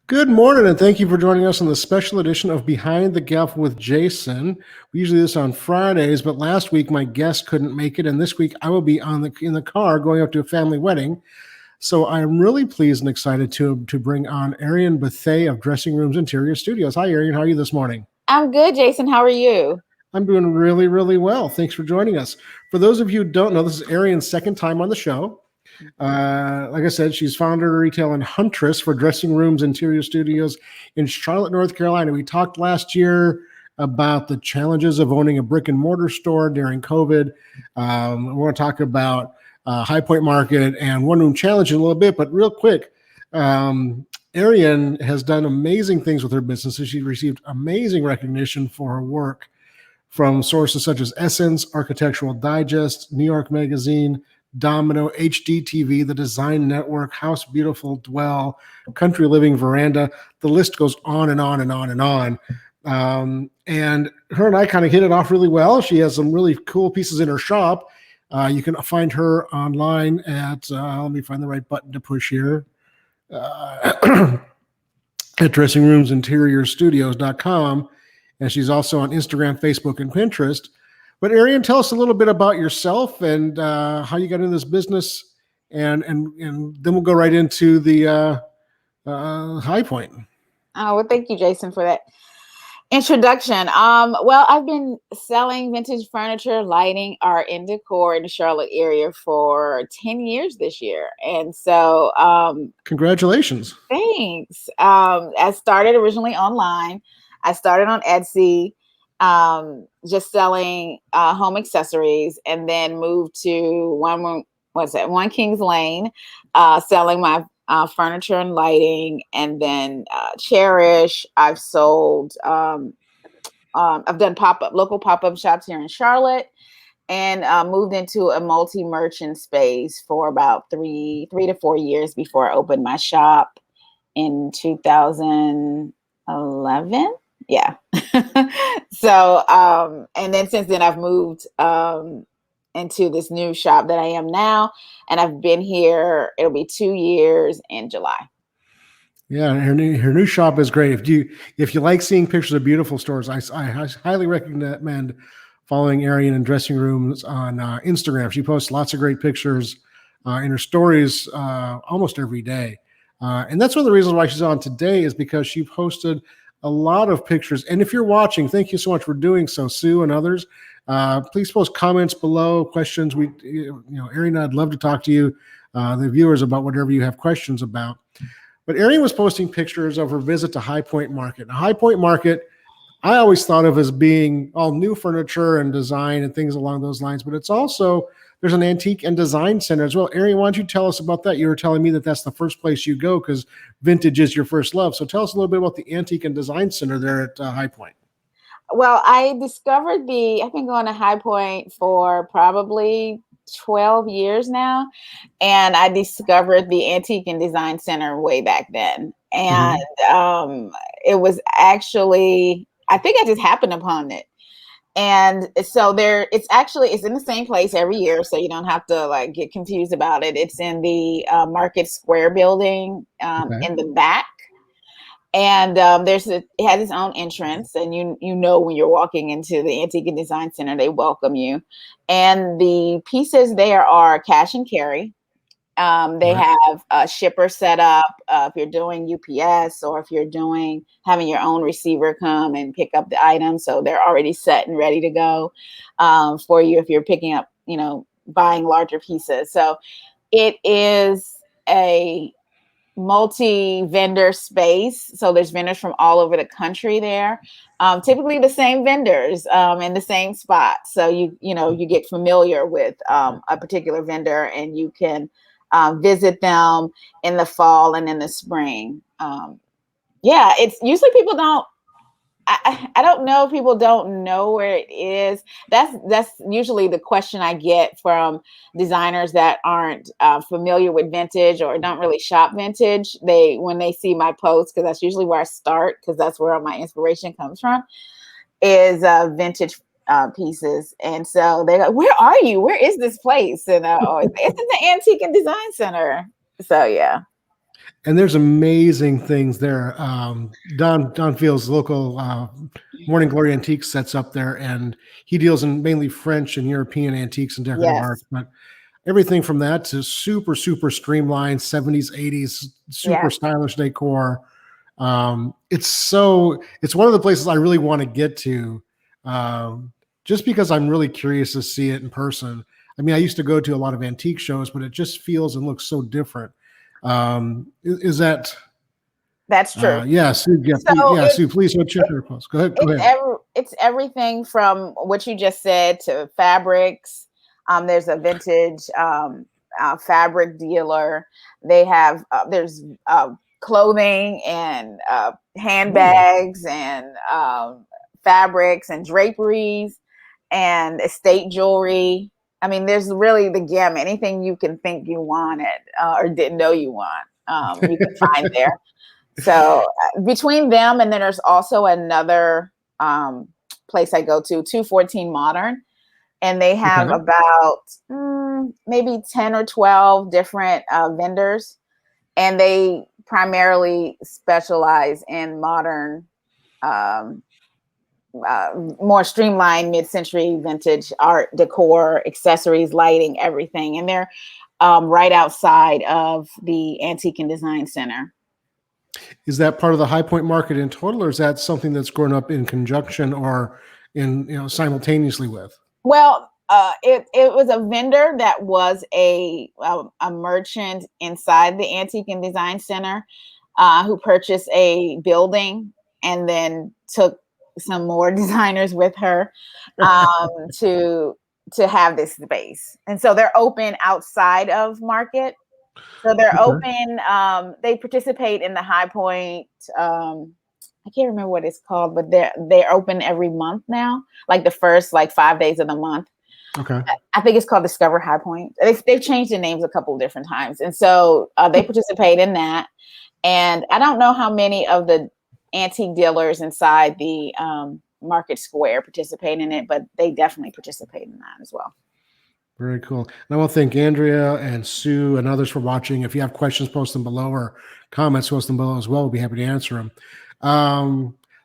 Good morning, and thank you for joining us on the special edition of Behind the Gavel with Jason. We usually do this on Fridays, but last week my guest couldn't make it, and this week I will be in the car going up to a family wedding. So I'm really pleased and excited to bring on Ariene Bethea of Dressing Rooms Interior Studios. Hi, Ariene. How are you this morning? I'm good, Jason. How are you? I'm doing really, really well. Thanks for joining us. For those of you who don't know, this is Ariane's second time on the show. Like I said, she's founder, retail, and huntress for Dressing Rooms Interior Studios in Charlotte, North Carolina. We talked last year about the challenges of owning a brick and mortar store during COVID. We want to talk about High Point Market and One Room Challenge in a little bit, but real quick, Ariene has done amazing things with her businesses. She received amazing recognition for her work from sources such as Essence, Architectural Digest, New York Magazine, Domino, HDTV, The Design Network, House Beautiful, Dwell, Country Living, Veranda. The list goes on and on and on and on. And her and I kind of hit it off really well. She has some really cool pieces in her shop. You can find her online at, let me find the right button to push here, at dressingroomsinteriorstudios.com. And she's also on Instagram, Facebook, and Pinterest. But Ariene, tell us a little bit about yourself and how you got into this business, and then we'll go right into the High Point. Oh, well, thank you, Jason, for that introduction. Well, I've been selling vintage furniture, lighting, art, and decor in the Charlotte area for 10 years this year. And so Congratulations. Thanks. I started originally online. I started on Etsy. Just selling home accessories, and then moved to One Kings Lane, selling my furniture and lighting, and then Cherish. I've sold. I've done local pop-up shops here in Charlotte, and moved into a multi-merchant space for about three to 4 years before I opened my shop in 2011. Yeah. So, and then since then I've moved into this new shop that I am now, and I've been here, it'll be 2 years in July. Yeah, her new shop is great. If you like seeing pictures of beautiful stores, I highly recommend following Ariene in Dressing Rooms on Instagram. She posts lots of great pictures in her stories almost every day. And that's one of the reasons why she's on today, is because she posted a lot of pictures. And if you're watching, thank you so much for doing so, Sue and others. Please post comments below, questions. Ariene, I'd love to talk to you, the viewers, about whatever you have questions about. But Ariene was posting pictures of her visit to High Point Market. Now, High Point Market, I always thought of as being all new furniture and design and things along those lines, but it's also, there's an antique and design center as well. Ariene, why don't you tell us about that? You were telling me that that's the first place you go because vintage is your first love. So tell us a little bit about the Antique and Design Center there at High Point. Well, I've been going to High Point for probably 12 years now. And I discovered the Antique and Design Center way back then. And it was actually, I think I just happened upon it. And so it's in the same place every year, so you don't have to get confused about it. It's in the Market Square building in the back, and it has its own entrance, and you know when you're walking into the Antique and Design Center, they welcome you. And the pieces there are cash and carry. They have a shipper set up if you're doing UPS, or if you're having your own receiver come and pick up the item. So they're already set and ready to go for you if you're picking up, buying larger pieces. So it is a multi-vendor space. So there's vendors from all over the country there. Typically the same vendors in the same spot. So you get familiar with a particular vendor, and you can visit them in the fall and in the spring. It's usually people don't. I don't know if people don't know where it is. That's usually the question I get from designers that aren't familiar with vintage or don't really shop vintage. When they see my posts, because that's usually where I start, because that's where all my inspiration comes from, is vintage pieces. And so they go, "Where are you? Where is this place?" And it's in the Antique and Design Center. So yeah. And there's amazing things there. Don Field's local Morning Glory Antiques sets up there, and he deals in mainly French and European antiques and decorative Yes. arts. But everything from that to super, super streamlined 70s, 80s, super Yes. stylish decor. It's one of the places I really want to get to, just because I'm really curious to see it in person. I mean, I used to go to a lot of antique shows, but it just feels and looks so different. Is that? That's true. Yeah, Sue. Yeah, So Sue. Please don't check your post. Go ahead. Go ahead. it's everything from what you just said to fabrics. There's a vintage fabric dealer. They have there's clothing and handbags and fabrics and draperies and estate jewelry. I mean, there's really the gamut. Anything you can think you wanted or didn't know you want, you can find there. So between them, and then there's also another place I go to, 214 Modern, and they have Okay. about maybe 10 or 12 different vendors, and they primarily specialize in modern, more streamlined mid-century vintage art, decor, accessories, lighting, everything. And they're right outside of the Antique and Design Center. Is that part of the High Point market in total, or is that something that's grown up in conjunction or simultaneously with? Well, it was a vendor that was a merchant inside the Antique and Design Center who purchased a building and then took some more designers with her to have this space. And so they're open outside of market. So they're open. They participate in the High Point. I can't remember what it's called, but they're open every month now, like the first 5 days of the month. Okay. I think it's called Discover High Point. They've changed the names a couple of different times, and so they participate in that. And I don't know how many of the antique dealers inside the Market Square participate in it, but they definitely participate in that as well. Very cool. And I want to thank Andrea and Sue and others for watching. If you have questions, post them below, or comments, post them below as well. We'll be happy to answer them.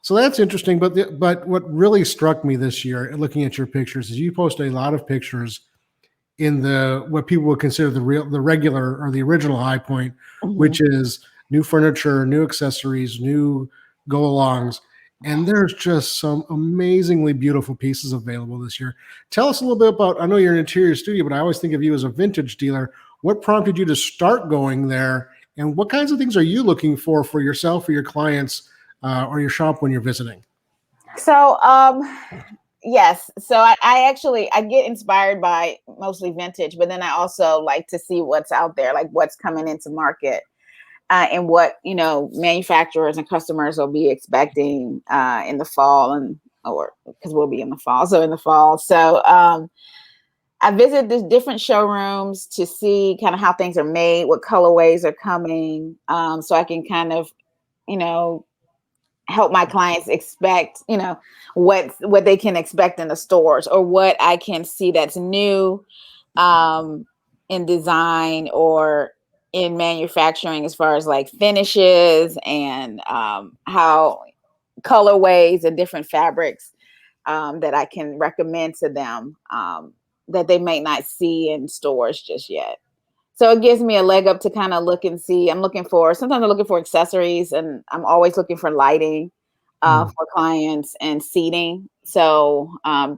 So that's interesting. But what really struck me this year, looking at your pictures, is you post a lot of pictures in what people would consider the regular or the original High Point, which is new furniture, new accessories, new go-alongs. And there's just some amazingly beautiful pieces available this year. Tell us a little bit about, I know you're an interior studio, but I always think of you as a vintage dealer. What prompted you to start going there? And what kinds of things are you looking for yourself or your clients or your shop when you're visiting? So, yes. So I get inspired by mostly vintage, but then I also like to see what's out there, like what's coming into market. And what manufacturers and customers will be expecting in the fall, or because we'll be in the fall. So in the fall, I visit the different showrooms to see kind of how things are made, what colorways are coming, so I can kind of help my clients expect what they can expect in the stores, or what I can see that's new in design or in manufacturing, as far as finishes and how colorways and different fabrics that I can recommend to them that they might not see in stores just yet. So it gives me a leg up to kind of look and see. Sometimes I'm looking for accessories, and I'm always looking for lighting for clients and seating. So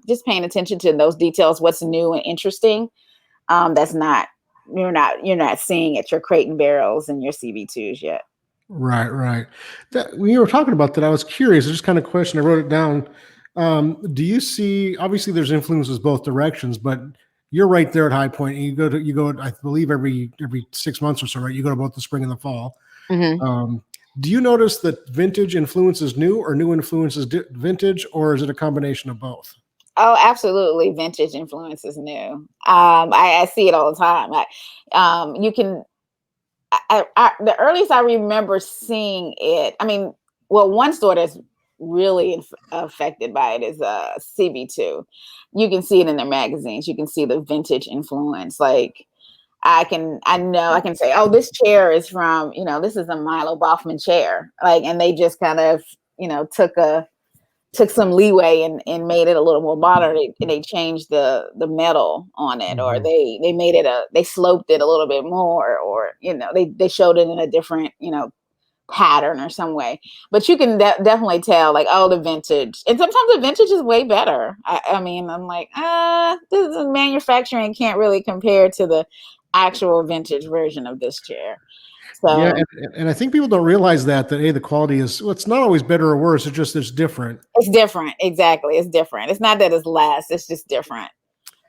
just paying attention to those details, what's new and interesting. That's you're not seeing at your Crate and Barrels and your CB2s yet. Right. When you were talking about that, I was curious. Just kind of question. I wrote it down. Do you see? Obviously, there's influences both directions, but you're right there at High Point. And you go. I believe every 6 months or so, right? You go to both the spring and the fall. Do you notice that vintage influences new, or new influences vintage, or is it a combination of both? Oh, absolutely. Vintage influence is new. I see it all the time. The earliest I remember seeing it, one store that's really affected by it is CB2. You can see it in their magazines. You can see the vintage influence. I can say, oh, this chair is from, this is a Milo Boffman chair. Like, and they just kind of, took some leeway and made it a little more modern. They changed the metal on it, or they made it they sloped it a little bit more, or, they showed it in a different, pattern or some way. But you can definitely tell, like, oh, the vintage. And sometimes the vintage is way better. I mean, I'm like, this is manufacturing can't really compare to the actual vintage version of this chair. So yeah, and I think people don't realize that hey, the quality is, well, it's not always better or worse. It's just it's different. it's different. Exactly, it's different. It's not that it's less. It's just different.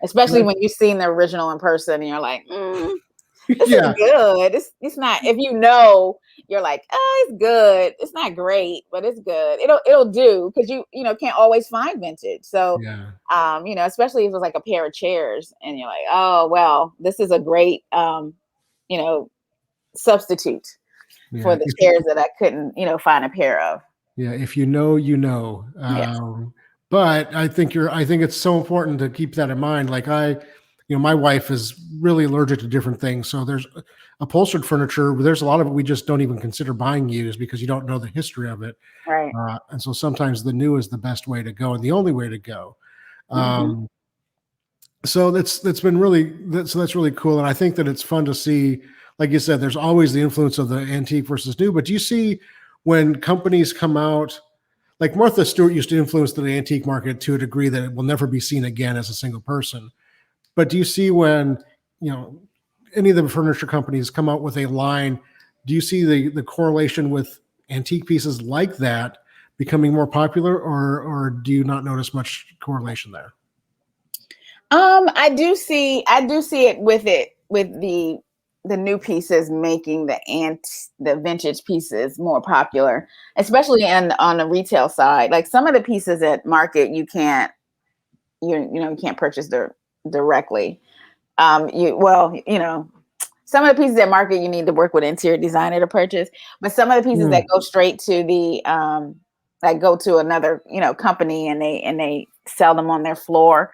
Especially when you've seen the original in person, and you're like, this is good. It's not. If you're like, oh, it's good. It's not great, but it's good. It'll do, because you can't always find vintage. So especially if it was like a pair of chairs, and you're like, oh well, this is a great substitute for the chairs that I couldn't find a pair of. Yeah, if you know, you know. Yes. But I think it's so important to keep that in mind. Like my wife is really allergic to different things. So there's upholstered furniture. There's a lot of it we just don't even consider buying used because you don't know the history of it. Right. And so sometimes the new is the best way to go and the only way to go. So that's really cool. And I think that it's fun to see, like you said, there's always the influence of the antique versus new. But do you see when companies come out, like Martha Stewart used to influence the antique market to a degree that it will never be seen again as a single person. But do you see when, any of the furniture companies come out with a line, do you see the correlation with antique pieces like that becoming more popular, or do you not notice much correlation there? I do see it with the new pieces making the vintage pieces more popular, especially on the retail side. Like some of the pieces at market you can't purchase directly. Some of the pieces at market you need to work with interior designer to purchase, but some of the pieces that go straight to the go to another company and they sell them on their floor,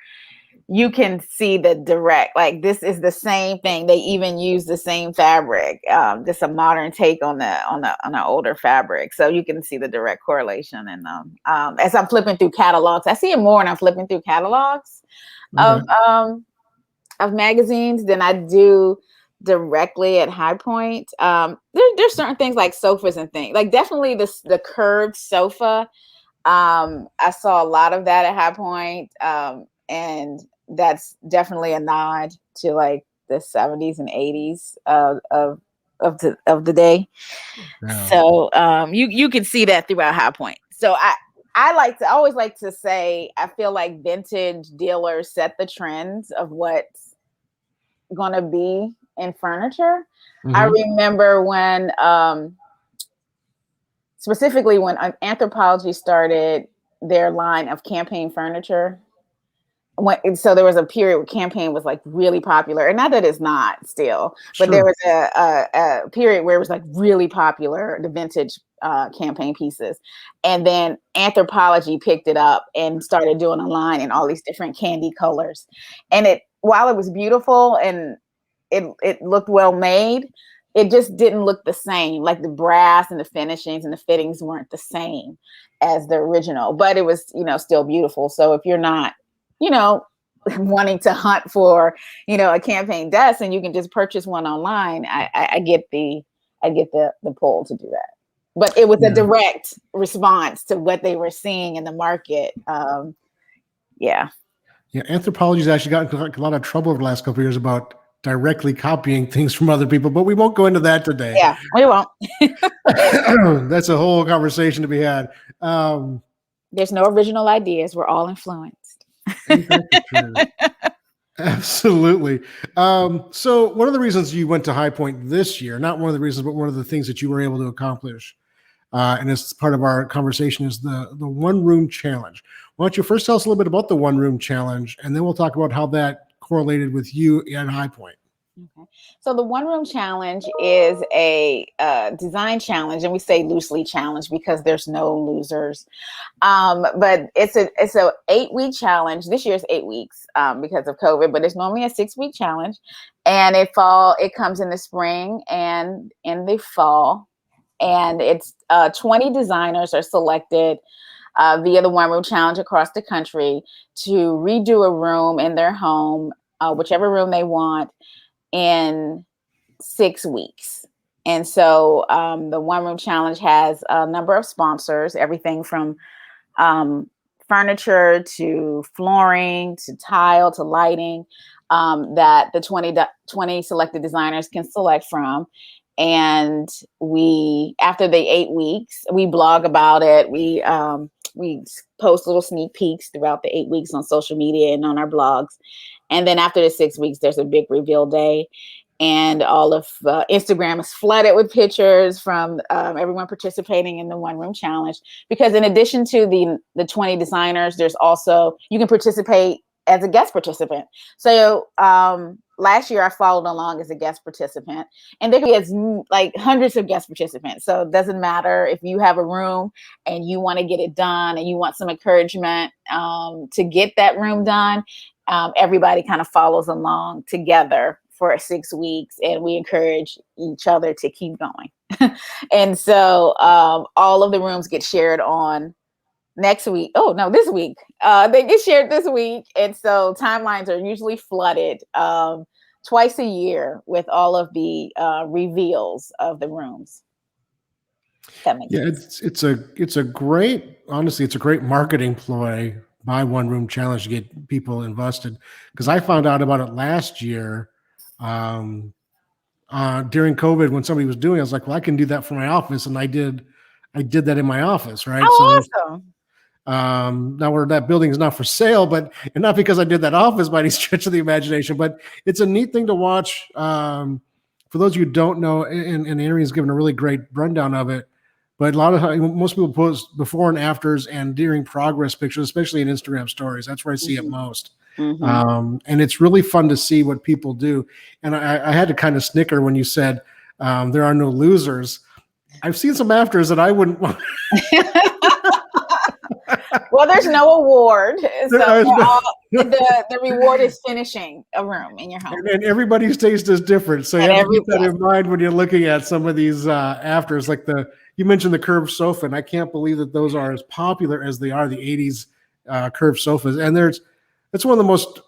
you can see the direct, like, this is the same thing. They even use the same fabric, just a modern take on the older fabric. So you can see the direct correlation. And as I'm flipping through catalogs, I see it more when I'm flipping through catalogs of magazines than I do directly at High Point. There's certain things like sofas and things, like definitely the curved sofa. I saw a lot of that at High Point, and that's definitely a nod to like the 70s and 80s of the day. Yeah. So you can see that throughout High Point. So I always like to say, I feel like vintage dealers set the trends of what's going to be in furniture. I remember when, specifically when Anthropologie started their line of campaign furniture. So there was a period where campaign was like really popular, and not that it's not still, but there was a period where it was like really popular, the vintage campaign pieces. And then Anthropologie picked it up and started doing a line in all these different candy colors. And while it was beautiful and it looked well made, it just didn't look the same. Like the brass and the finishings and the fittings weren't the same as the original, but it was, still beautiful. So if you're not, wanting to hunt for, a campaign desk, and you can just purchase one online, I get the pull to do that. But it was a direct response to what they were seeing in the market. Yeah, Anthropologie's actually gotten a lot of trouble over the last couple of years about directly copying things from other people, but we won't go into that today. Yeah, we won't. That's a whole conversation to be had. There's no original ideas. We're all influenced. Absolutely. So one of the reasons you went to High Point this year, not one of the reasons, but one of the things that you were able to accomplish, and as part of our conversation, is the one room challenge. Why don't you first tell us a little bit about the one room challenge, and then we'll talk about how that correlated with you at High Point. Okay. So the one room challenge is a design challenge, and we say loosely challenge because there's no losers. But it's a 8-week challenge. This year's 8 weeks because of COVID, but it's normally a 6-week challenge, and it comes in the spring and in the fall, and it's 20 designers are selected via the one room challenge across the country to redo a room in their home, whichever room they want, in 6 weeks. And so the one room challenge has a number of sponsors, everything from furniture to flooring to tile to lighting, that the 20 selected designers can select from. And after the 8 weeks, we blog about it. We post little sneak peeks throughout the 8 weeks on social media and on our blogs. And then after the 6 weeks, there's a big reveal day. And all of Instagram is flooded with pictures from everyone participating in the one room challenge. Because in addition to the 20 designers, there's also, you can participate as a guest participant. So last year I followed along as a guest participant, and there could be like hundreds of guest participants. So it doesn't matter if you have a room and you want to get it done and you want some encouragement to get that room done. Everybody kind of follows along together for 6 weeks, and we encourage each other to keep going. And so all of the rooms get shared on next week. Oh, no, this week. They get shared this week. And so timelines are usually flooded twice a year with all of the reveals of the rooms. That makes sense. It's a great, honestly, it's a great marketing ploy by One Room Challenge to get people invested. Because I found out about it last year during COVID when somebody was doing it. I was like, well, I can do that for my office, and I did that in my office, right? Oh, awesome. Now that building is not for sale, and not because I did that office by any stretch of the imagination, but it's a neat thing to watch. For those of you who don't know, and Ariene's given a really great rundown of it, but most people post before and afters and during progress pictures, especially in Instagram stories. That's where I see it most. Mm-hmm. And it's really fun to see what people do. And I had to kind of snicker when you said there are no losers. I've seen some afters that I wouldn't want. Well, there's no award. So the reward is finishing a room in your home. And everybody's taste is different. So you have to keep that in mind when you're looking at some of these afters. Like you mentioned the curved sofa, and I can't believe that those are as popular as they are, the 80s curved sofas. And it's one of the most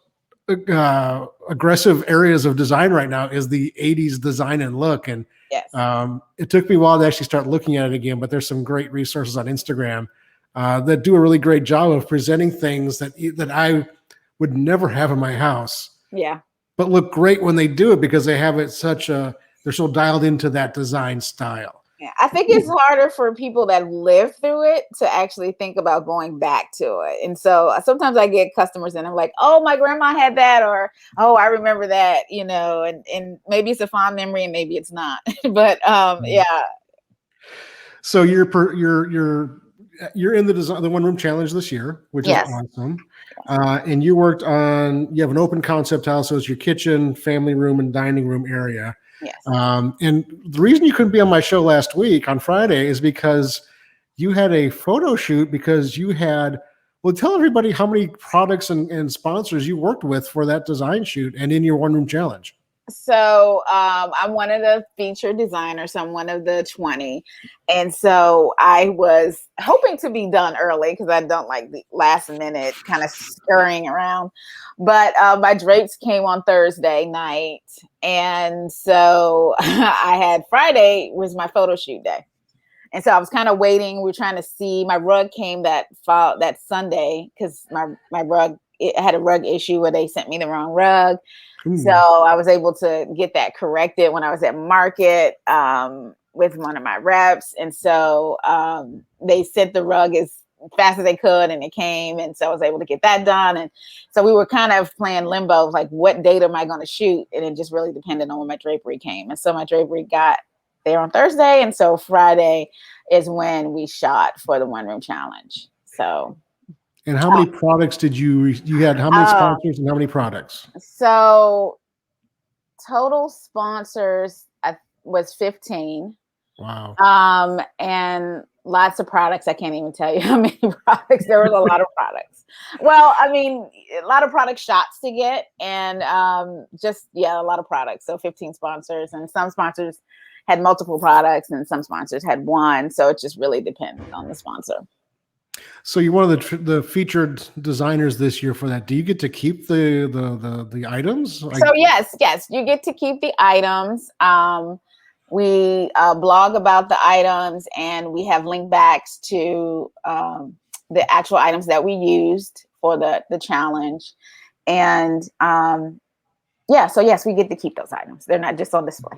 aggressive areas of design right now is the 80s design and look. And yes. It took me a while to actually start looking at it again, but there's some great resources on Instagram that do a really great job of presenting things that I would never have in my house. Yeah. But look great when they do it because they have it they're so dialed into that design style. Yeah, I think it's harder for people that live through it to actually think about going back to it. And so sometimes I get customers and I'm like, oh, my grandma had that, or, oh, I remember that, and maybe it's a fond memory and maybe it's not. But yeah. So you're in the one room challenge this year, which is awesome. And you have an open concept house, so it's your kitchen, family room, and dining room area. Yes. And the reason you couldn't be on my show last week on Friday is because you had a photo shoot because tell everybody how many products and sponsors you worked with for that design shoot and in your one room challenge. So I'm one of the featured designers. So I'm one of the 20. And so I was hoping to be done early because I don't like the last minute kind of scurrying around. But my drapes came on Thursday night. And so Friday was my photo shoot day. And so I was kind of waiting. We were trying to see. My rug came that Sunday because my rug, it had a rug issue where they sent me the wrong rug. So I was able to get that corrected when I was at market with one of my reps. And so they sent the rug as fast as they could and it came. And so I was able to get that done. And so we were kind of playing limbo, like what date am I going to shoot? And it just really depended on when my drapery came. And so my drapery got there on Thursday. And so Friday is when we shot for the one room challenge. So. And how many products did you had? How many sponsors and how many products? So total sponsors was 15. Wow. And lots of products. I can't even tell you how many products. There was a lot of products. Well, I mean, a lot of product shots to get, and a lot of products. So 15 sponsors, and some sponsors had multiple products, and some sponsors had one. So it just really depends on the sponsor. So you're one of the featured designers this year for that. Do you get to keep the items? So yes, you get to keep the items. We blog about the items, and we have link backs to the actual items that we used for the challenge. And so yes, we get to keep those items. They're not just on display.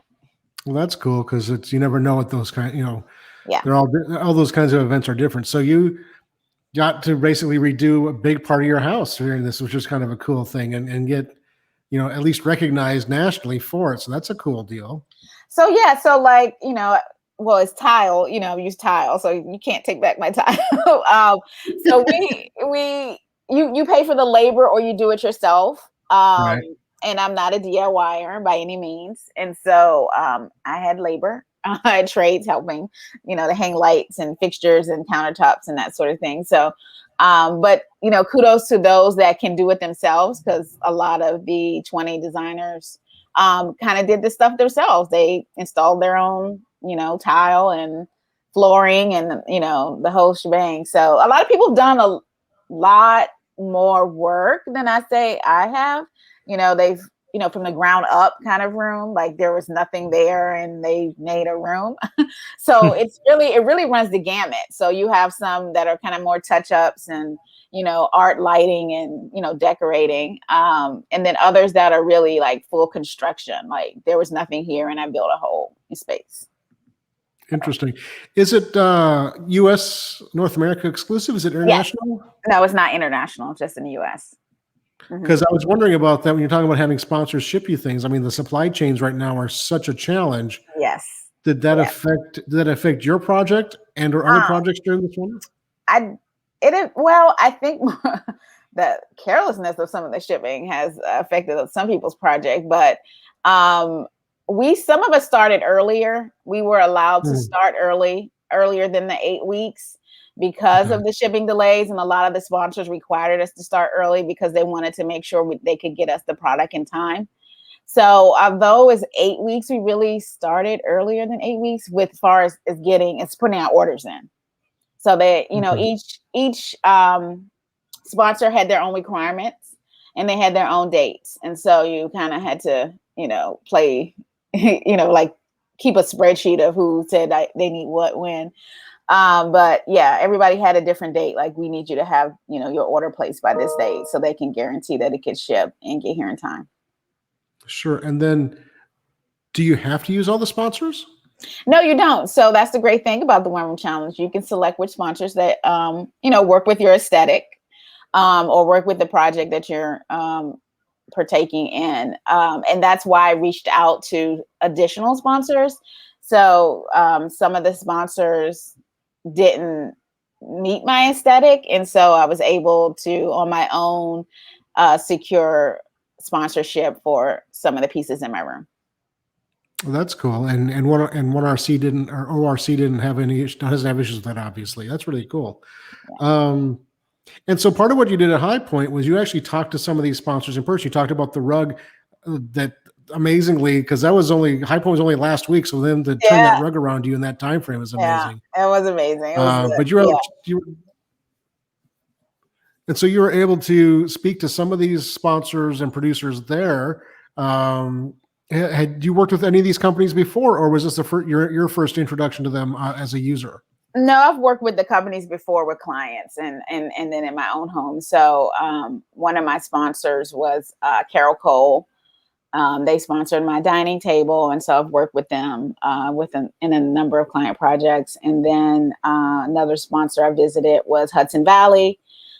Well, that's cool, because you never know what those kind. Yeah. They're all those kinds of events are different. So you got to basically redo a big part of your house during this, which is kind of a cool thing, and get at least recognized nationally for it. So that's a cool deal. So well, it's tile, use tile, so you can't take back my tile. So you pay for the labor, or you do it yourself. Right. And I'm not a DIYer by any means. And so I had labor. I had trades helping, to hang lights and fixtures and countertops and that sort of thing. So, but kudos to those that can do it themselves, because a lot of the 20 designers kind of did this stuff themselves. They installed their own, tile and flooring and, the whole shebang. So a lot of people have done a lot more work than I say I have. They've, from the ground up kind of room, like there was nothing there and they made a room. So it really runs the gamut. So you have some that are kind of more touch-ups and, art, lighting, and, decorating. And then others that are really like full construction. Like there was nothing here and I built a whole space. Interesting. Is it U.S. North America exclusive? Is it international? Yes. No, it's not international, just in the U.S. Because I was wondering about that when you're talking about having sponsors ship you things. I mean, the supply chains right now are such a challenge. Yes. Did that affect your project and or other projects during this one? I think the carelessness of some of the shipping has affected some people's project, but some of us started earlier. We were allowed to start earlier than the 8 weeks because of the shipping delays. And a lot of the sponsors required us to start early because they wanted to make sure they could get us the product in time. So although it's 8 weeks, we really started earlier than 8 weeks with far as putting our orders in. So they, each sponsor had their own requirements and they had their own dates. And so you kind of had to, play, like keep a spreadsheet of who said they need what, when. But yeah, everybody had a different date. Like, we need you to have, your order placed by this date so they can guarantee that it gets shipped and get here in time. Sure. And then do you have to use all the sponsors? No, you don't. So that's the great thing about the One Room Challenge. You can select which sponsors that, work with your aesthetic, or work with the project that you're partaking in. And that's why I reached out to additional sponsors. So some of the sponsors didn't meet my aesthetic. And so I was able to, on my own, secure sponsorship for some of the pieces in my room. Well, that's cool. And one RC didn't, or ORC doesn't have issues with that, obviously. That's really cool. Yeah. And so part of what you did at High Point was you actually talked to some of these sponsors in person. You talked about the rug that amazingly, because High Point was only last week. So then to turn that rug around you in that time frame was amazing. Yeah, it was amazing. But and so you were able to speak to some of these sponsors and producers there. Had you worked with any of these companies before, or was this your first introduction to them as a user? No, I've worked with the companies before with clients and then in my own home. So one of my sponsors was Carol Cole. They sponsored my dining table. And so I've worked with them in a number of client projects. And then another sponsor I visited was Hudson Valley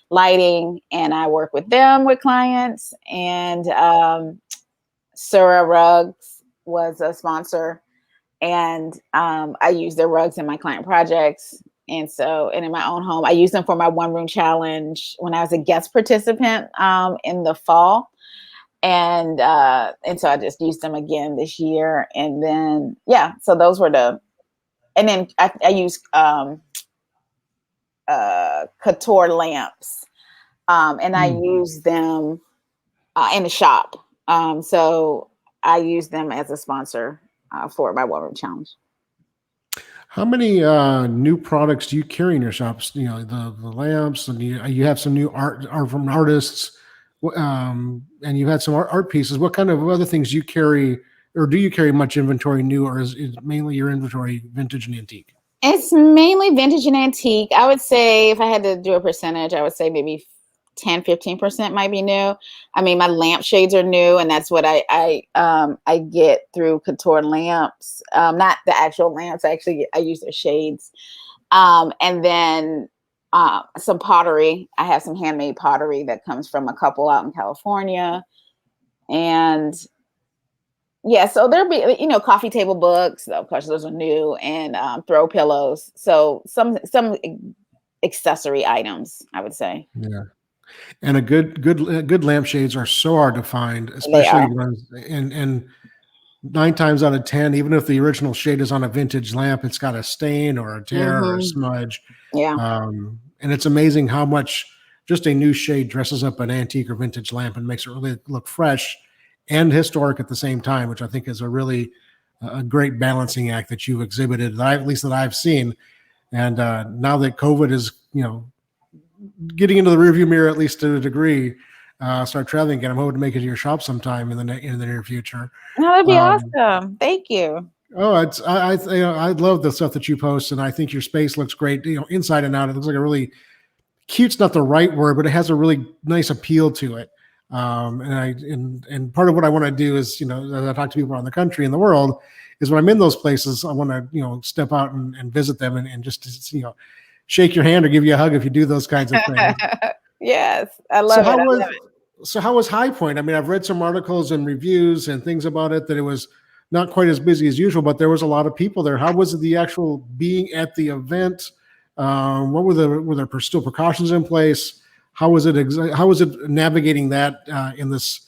Lighting. And I work with them with clients. And Sura Rugs was a sponsor. And I use their rugs in my client projects. And in my own home, I use them for my One Room Challenge when I was a guest participant in the fall. And so I just used them again this year. And then, yeah, so those were and then I use couture lamps, and I use them in the shop. So I use them as a sponsor for my War Room Challenge. How many new products do you carry in your shops? You know, the lamps, and you have some new art from artists, and you've had some art pieces. What kind of other things do you carry, or do you carry much inventory new, or is mainly your inventory vintage and antique? It's mainly vintage and antique. I would say if I had to do a percentage, I would say maybe 10-15% might be new. I mean, my lampshades are new, and that's what I get through Couture Lamps. Not the actual lamps. Actually, I use their shades. And then some pottery. I have some handmade pottery that comes from a couple out in California. And yeah, so there'll be, coffee table books. Of course, those are new, and throw pillows. So some accessory items, I would say. Yeah. And a good lampshades are so hard to find, They especially are. when, and 9 times out of 10, even if the original shade is on a vintage lamp, it's got a stain or a tear or a smudge. Yeah. And it's amazing how much just a new shade dresses up an antique or vintage lamp and makes it really look fresh and historic at the same time, which I think is a really a great balancing act that you've exhibited, at least that I've seen. And now that COVID is, getting into the rearview mirror, at least to a degree, start traveling again. I'm hoping to make it to your shop sometime in the near future. Oh, that'd be awesome. Thank you. Oh, I love the stuff that you post, and I think your space looks great. Inside and out, it looks like a really cute's not the right word, but it has a really nice appeal to it. And part of what I want to do is, as I talk to people around the country and the world, is when I'm in those places, I want to, step out and visit them and just, shake your hand or give you a hug if you do those kinds of things. Yes, I love it. So how was High Point? I mean, I've read some articles and reviews and things about it that it was not quite as busy as usual, but there was a lot of people there. How was the actual being at the event? What were there still precautions in place? How was it navigating that in this,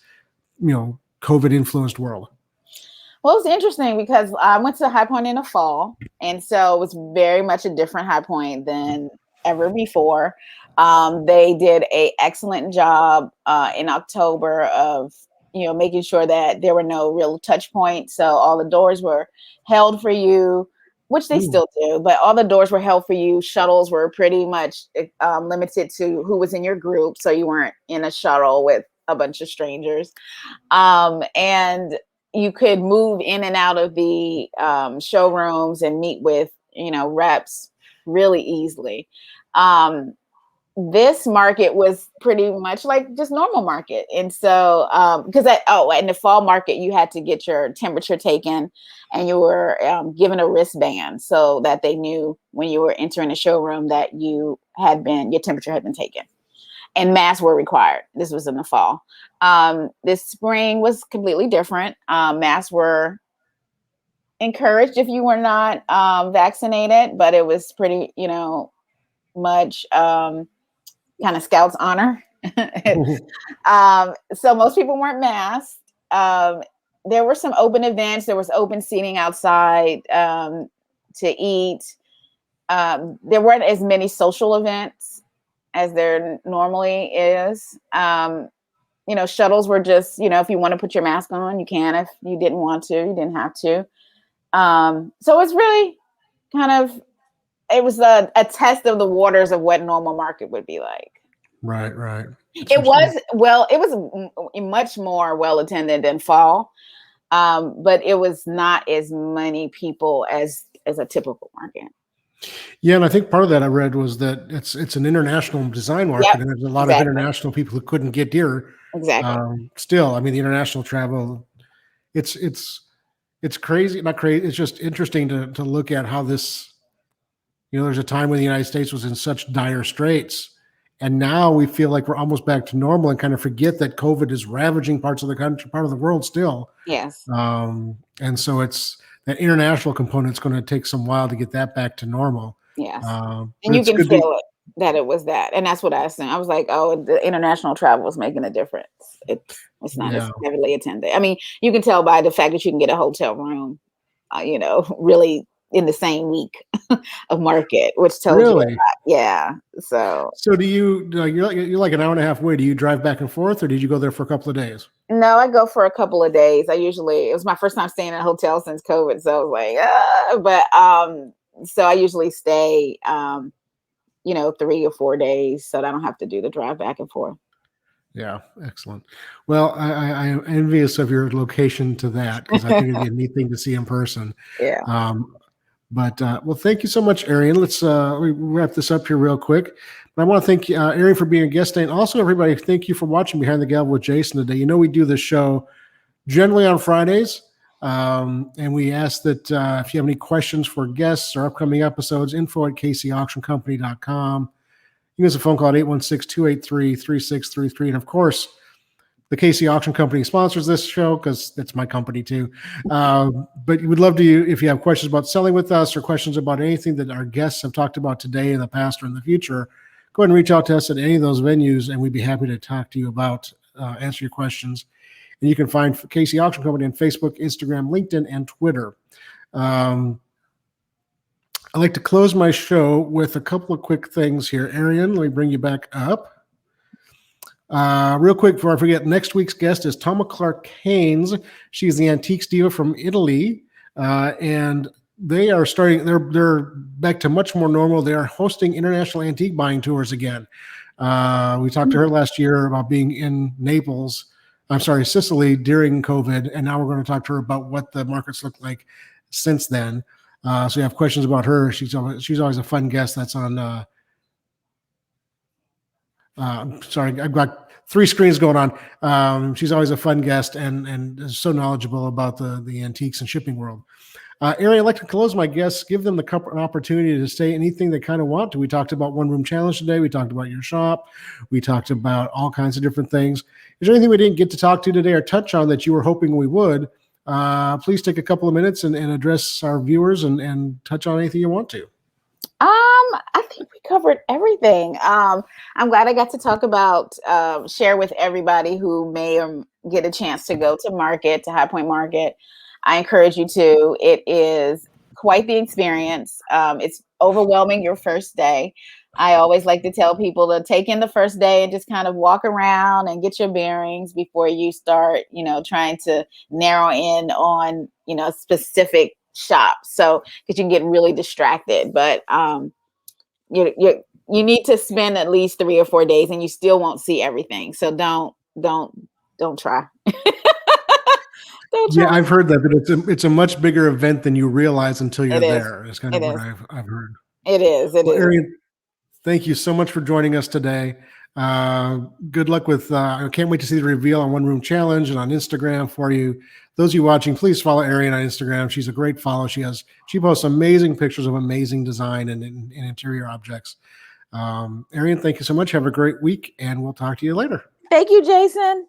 COVID influenced world? Well, it's interesting because I went to High Point in the fall, and so it was very much a different High Point than ever before. They did an excellent job in October of, making sure that there were no real touch points. So all the doors were held for you, which they still do, but all the doors were held for you. Shuttles were pretty much limited to who was in your group, so you weren't in a shuttle with a bunch of strangers. And you could move in and out of the showrooms and meet with, reps really easily. This market was pretty much like just normal market. And so, because in the fall market, you had to get your temperature taken, and you were given a wristband so that they knew when you were entering the showroom that your temperature had been taken. And masks were required. This was in the fall. This spring was completely different. Masks were encouraged if you were not vaccinated, but it was pretty, much kind of Scout's honor. So most people weren't masked. There were some open events. There was open seating outside to eat. There weren't as many social events as there normally is. Shuttles were just, if you want to put your mask on, you can. If you didn't want to, you didn't have to. So it's really it was a test of the waters of what normal market would be like. Right. It was much more well attended than fall, but it was not as many people as a typical market. Yeah, and I think part of that I read was that it's an international design market, and there's a lot of international people who couldn't get here. Exactly. Still, I mean, the international travel, it's crazy, not crazy. It's just interesting to look at how this, there's a time when the United States was in such dire straits, and now we feel like we're almost back to normal and kind of forget that COVID is ravaging parts of the country, part of the world still. Yes. And so it's that international component is going to take some while to get that back to normal. Yes. And you can feel it. that it was that. And that's what I assumed. I was like, oh, the international travel was making a difference. It's not as Yeah. heavily attended. I mean, you can tell by the fact that you can get a hotel room, really in the same week of market, which tells you a Really? lot. Yeah. So So do you, you're like an hour and a half away. Do you drive back and forth, or did you go there for a couple of days? no, I go for a couple of days. It was my first time staying in a hotel since COVID. So I was like, so I usually stay, 3 or 4 days so that I don't have to do the drive back and forth. Yeah, excellent. Well, I am envious of your location to that, because I think it'd be a neat thing to see in person. Yeah. Well, thank you so much, Ariene. Let's wrap this up here real quick. But I want to thank Ariene for being a guest today, and also everybody, thank you for watching Behind the Gavel with Jason today. You know, we do this show generally on Fridays, and we ask that if you have any questions for guests or upcoming episodes, info@kcauctioncompany.com. You can give us a phone call at 816-283-3633. And of course, the KC Auction Company sponsors this show because it's my company too. But we'd love to, if you have questions about selling with us or questions about anything that our guests have talked about today, in the past, or in the future, go ahead and reach out to us at any of those venues, and we'd be happy to talk to you about, answer your questions. And you can find KC Auction Company on Facebook, Instagram, LinkedIn, and Twitter. I'd like to close my show with a couple of quick things here. Ariene, let me bring you back up. Real quick before I forget, next week's guest is Toma Clark Haynes. She's the antiques diva from Italy, and they are starting. They're back to much more normal. They are hosting international antique buying tours again. We talked to her last year about being in Sicily during COVID, and now we're going to talk to her about what the markets look like since then. So you have questions about her. She's always a fun guest. That's on. Sorry, I've got 3 screens going on. She's always a fun guest and is so knowledgeable about the antiques and shipping world. Ariene, I'd like to close my guests, give them an opportunity to say anything they kind of want to. We talked about One Room Challenge today. We talked about your shop. We talked about all kinds of different things. Is there anything we didn't get to talk to today or touch on that you were hoping we would? Please take a couple of minutes and address our viewers and touch on anything you want to. I think we covered everything. I'm glad I got to talk about, share with everybody who may get a chance to go to High Point Market. I encourage you to. It is quite the experience. It's overwhelming your first day. I always like to tell people to take in the first day and just kind of walk around and get your bearings before you start, trying to narrow in on, specific shops. So, because you can get really distracted, but you need to spend at least 3 or 4 days and you still won't see everything. So don't try. Yeah, I've heard that, but it's a much bigger event than you realize until you're there. It's kind of what I've heard. It is. Ariene, thank you so much for joining us today. Good luck with, I can't wait to see the reveal on One Room Challenge and on Instagram for you. Those of you watching, please follow Ariene on Instagram. She's a great follow. She posts amazing pictures of amazing design and interior objects. Ariene, thank you so much. Have a great week, and we'll talk to you later. Thank you, Jason.